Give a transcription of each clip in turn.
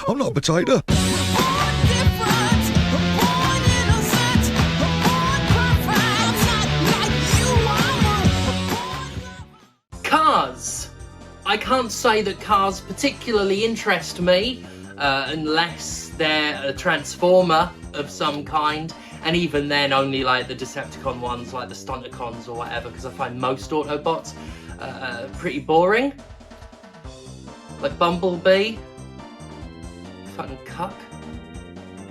I'm not a potato. Cars. I can't say that cars particularly interest me, unless they're a transformer of some kind, and even then only like the Decepticon ones, like the Stunticons or whatever, because I find most Autobots pretty boring. Like Bumblebee. Fucking cuck.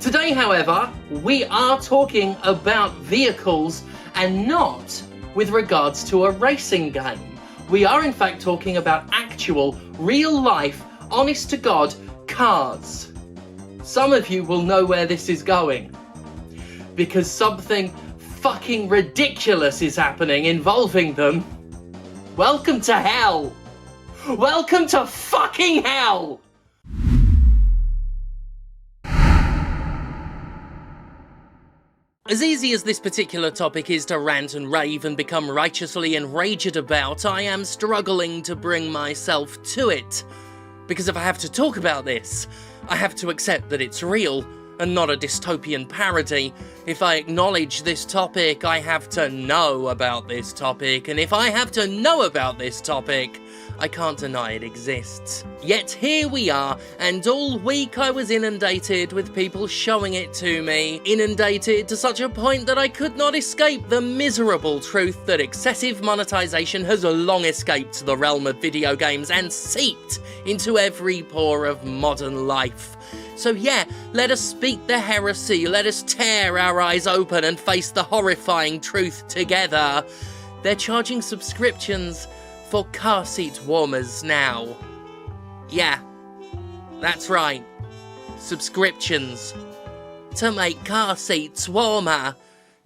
Today, however, we are talking about vehicles and not with regards to a racing game. We are in fact talking about actual, real-life, honest-to-God cars. Some of you will know where this is going, because something fucking ridiculous is happening involving them. Welcome to hell! Welcome to fucking hell! As easy as this particular topic is to rant and rave and become righteously enraged about, I am struggling to bring myself to it. Because if I have to talk about this, I have to accept that it's real, and not a dystopian parody. If I acknowledge this topic, I have to know about this topic, and if I have to know about this topic, I can't deny it exists. Yet here we are, and all week I was inundated with people showing it to me, inundated to such a point that I could not escape the miserable truth that excessive monetization has long escaped the realm of video games and seeped into every pore of modern life. So yeah, let us speak the heresy, let us tear our eyes open and face the horrifying truth together. They're charging subscriptions for car seat warmers now. Yeah, that's right. Subscriptions to make car seats warmer.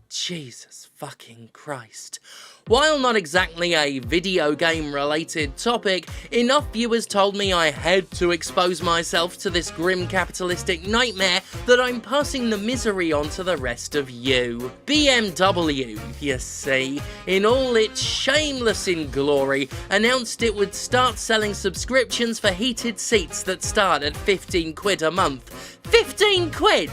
Jesus fucking Christ. While not exactly a video game related topic, enough viewers told me I had to expose myself to this grim capitalistic nightmare that I'm passing the misery on to the rest of you. BMW, you see, in all its shameless inglory, announced it would start selling subscriptions for heated seats that start at 15 quid a month. 15 quid!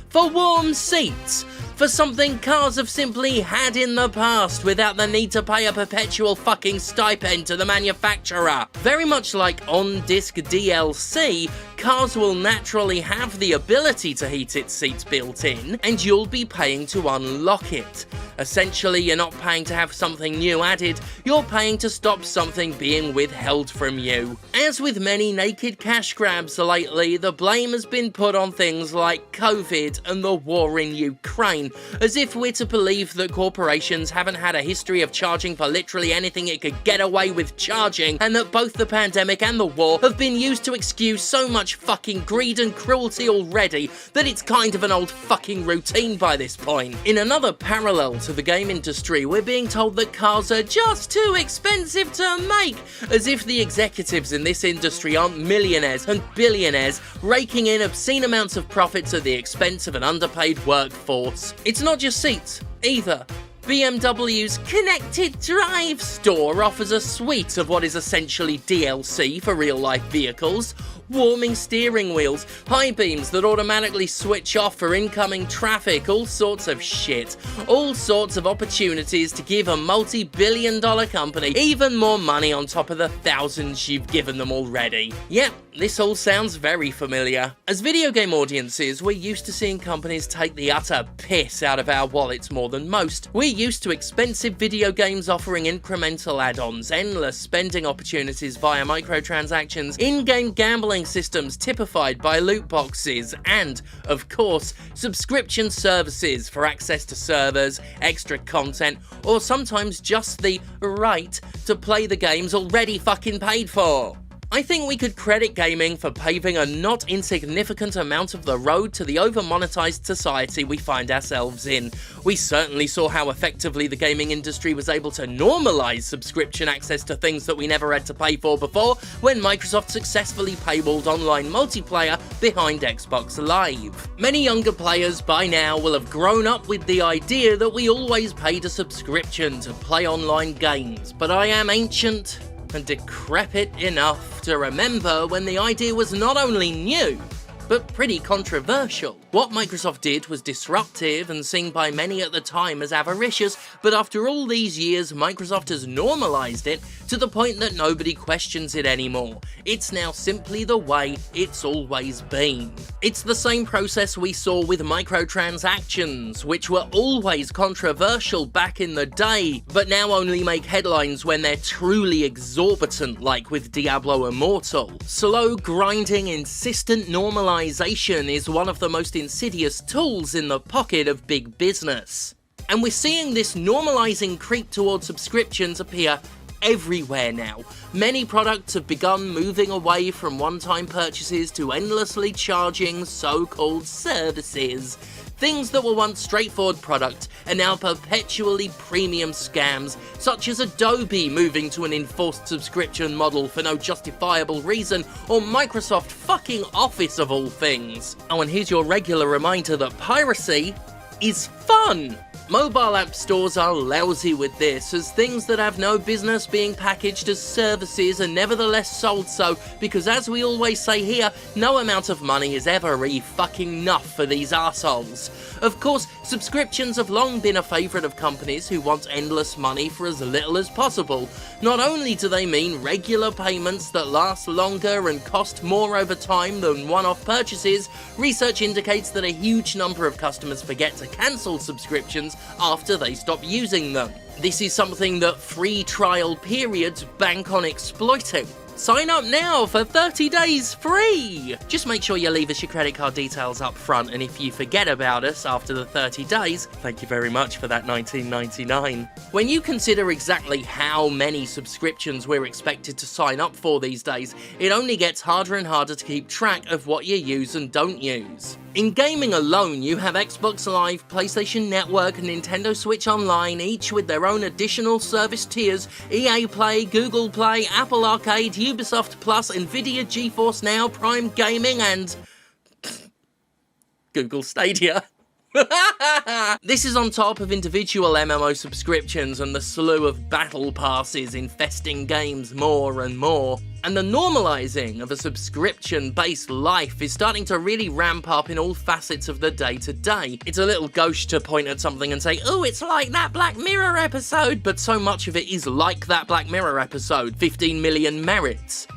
For warm seats! For something cars have simply had in the past without the need to pay a perpetual fucking stipend to the manufacturer. Very much like on-disc DLC, cars will naturally have the ability to heat its seats built in, and you'll be paying to unlock it. Essentially, you're not paying to have something new added, you're paying to stop something being withheld from you. As with many naked cash grabs lately, the blame has been put on things like COVID and the war in Ukraine, as if we're to believe that corporations haven't had a history of charging for literally anything it could get away with charging, and that both the pandemic and the war have been used to excuse so much fucking greed and cruelty already that it's kind of an old fucking routine by this point. In another parallel to the game industry, we're being told that cars are just too expensive to make, as if the executives in this industry aren't millionaires and billionaires raking in obscene amounts of profits at the expense of an underpaid workforce. It's not just seats, either. BMW's Connected Drive store offers a suite of what is essentially DLC for real-life vehicles, warming steering wheels, high beams that automatically switch off for incoming traffic, all sorts of shit. All sorts of opportunities to give a multi-billion-dollar company even more money on top of the thousands you've given them already. Yep, this all sounds very familiar. As video game audiences, we're used to seeing companies take the utter piss out of our wallets more than most. We're used to expensive video games offering incremental add-ons, endless spending opportunities via microtransactions, in-game gambling systems typified by loot boxes, and, of course, subscription services for access to servers, extra content, or sometimes just the right to play the games already fucking paid for. I think we could credit gaming for paving a not insignificant amount of the road to the over-monetized society we find ourselves in. We certainly saw how effectively the gaming industry was able to normalize subscription access to things that we never had to pay for before when Microsoft successfully paywalled online multiplayer behind Xbox Live. Many younger players by now will have grown up with the idea that we always paid a subscription to play online games, but I am ancient and decrepit enough to remember when the idea was not only new, but pretty controversial. What Microsoft did was disruptive and seen by many at the time as avaricious, but after all these years, Microsoft has normalized it to the point that nobody questions it anymore. It's now simply the way it's always been. It's the same process we saw with microtransactions, which were always controversial back in the day, but now only make headlines when they're truly exorbitant, like with Diablo Immortal. Slow, grinding, insistent normalization is one of the most insidious tools in the pocket of big business. And we're seeing this normalizing creep towards subscriptions appear everywhere now. Many products have begun moving away from one-time purchases to endlessly charging so-called services. Things that were once straightforward products are now perpetually premium scams, such as Adobe moving to an enforced subscription model for no justifiable reason, or Microsoft fucking Office of all things. Oh, and here's your regular reminder that piracy is fun! Mobile app stores are lousy with this, as things that have no business being packaged as services are nevertheless sold so, because as we always say here, no amount of money is ever fucking enough for these arseholes. Of course, subscriptions have long been a favourite of companies who want endless money for as little as possible. Not only do they mean regular payments that last longer and cost more over time than one-off purchases, research indicates that a huge number of customers forget to cancel subscriptions after they stop using them. This is something that free trial periods bank on exploiting. Sign up now for 30 days free! Just make sure you leave us your credit card details up front, and if you forget about us after the 30 days, thank you very much for that $19.99. When you consider exactly how many subscriptions we're expected to sign up for these days, it only gets harder and harder to keep track of what you use and don't use. In gaming alone, you have Xbox Live, PlayStation Network, and Nintendo Switch Online, each with their own additional service tiers, EA Play, Google Play, Apple Arcade, Ubisoft Plus, Nvidia GeForce Now, Prime Gaming, and Google Stadia. This is on top of individual MMO subscriptions and the slew of battle passes infesting games more and more. And the normalizing of a subscription-based life is starting to really ramp up in all facets of the day-to-day. It's a little gauche to point at something and say, "Oh, it's like that Black Mirror episode," but so much of it is like that Black Mirror episode, 15 million merits.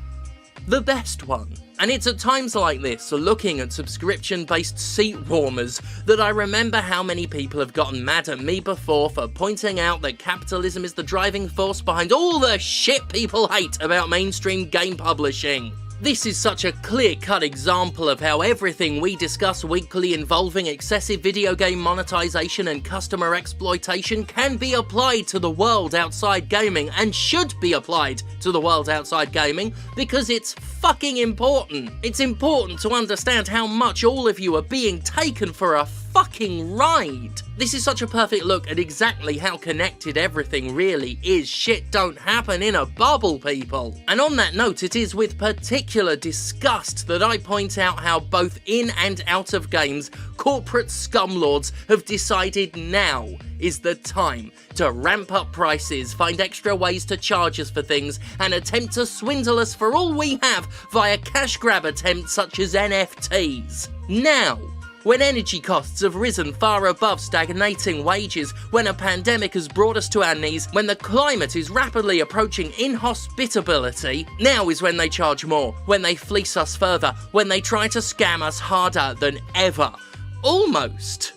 The best one. And it's at times like this, looking at subscription-based seat warmers, that I remember how many people have gotten mad at me before for pointing out that capitalism is the driving force behind all the shit people hate about mainstream game publishing. This is such a clear-cut example of how everything we discuss weekly involving excessive video game monetization and customer exploitation can be applied to the world outside gaming, and should be applied to the world outside gaming, because it's fucking important. It's important to understand how much all of you are being taken for a fucking ride. This is such a perfect look at exactly how connected everything really is. Shit don't happen in a bubble, people. And on that note, it is with particular disgust that I point out how both in and out of games, corporate scumlords have decided now is the time to ramp up prices, find extra ways to charge us for things, and attempt to swindle us for all we have via cash grab attempts such as NFTs. Now, when energy costs have risen far above stagnating wages, when a pandemic has brought us to our knees, when the climate is rapidly approaching inhospitability, now is when they charge more, when they fleece us further, when they try to scam us harder than ever. Almost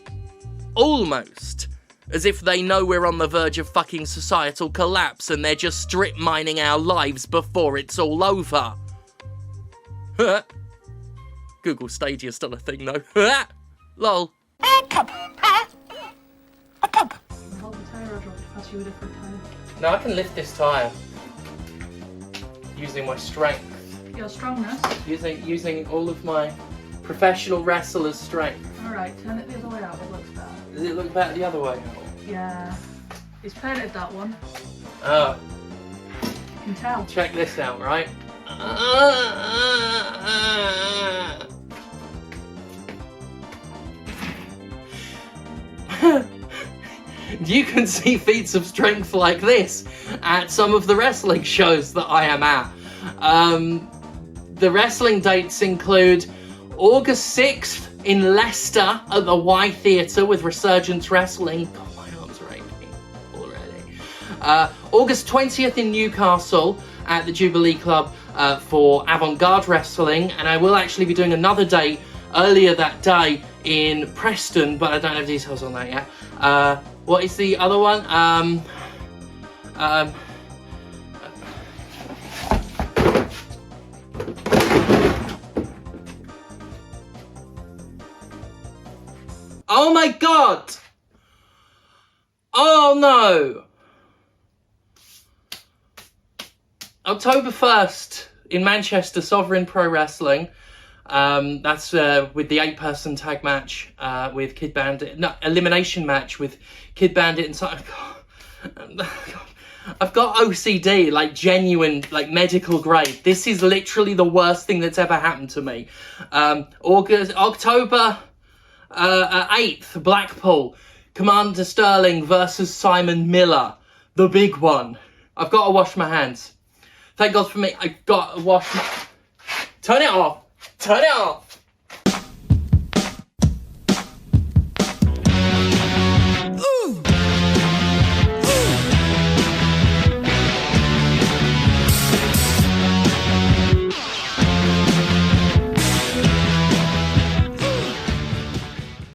as if they know we're on the verge of fucking societal collapse and they're just strip mining our lives before it's all over. Google Stadia's still a thing though. Lol. No, I can lift this tyre. Using my strength. Your strongness? Using all of my professional wrestler's strength. Alright, turn it the other way out, it looks better. Does it look better the other way? Yeah. He's painted that one. Oh. You can tell. Check this out, right? You can see feats of strength like this at some of the wrestling shows that I am at. The wrestling dates include August 6th in Leicester at the Y Theatre with Resurgence Wrestling. God, my arms are aching already. August 20th in Newcastle at the Jubilee Club for Avant-Garde Wrestling. And I will actually be doing another date earlier that day in Preston, but I don't have details on that yet. What is the other one? Oh my god! Oh no! October 1st in Manchester, Sovereign Pro Wrestling. That's with the 8-person tag match with Kid Bandit. No, elimination match with Kid Bandit and Simon. I've got OCD, like genuine, like medical grade. This is literally the worst thing that's ever happened to me. October 8th, Blackpool. Commander Sterling versus Simon Miller. The big one. I've got to wash my hands. Thank God for me. I've got to wash my... Turn it off. Turn it off.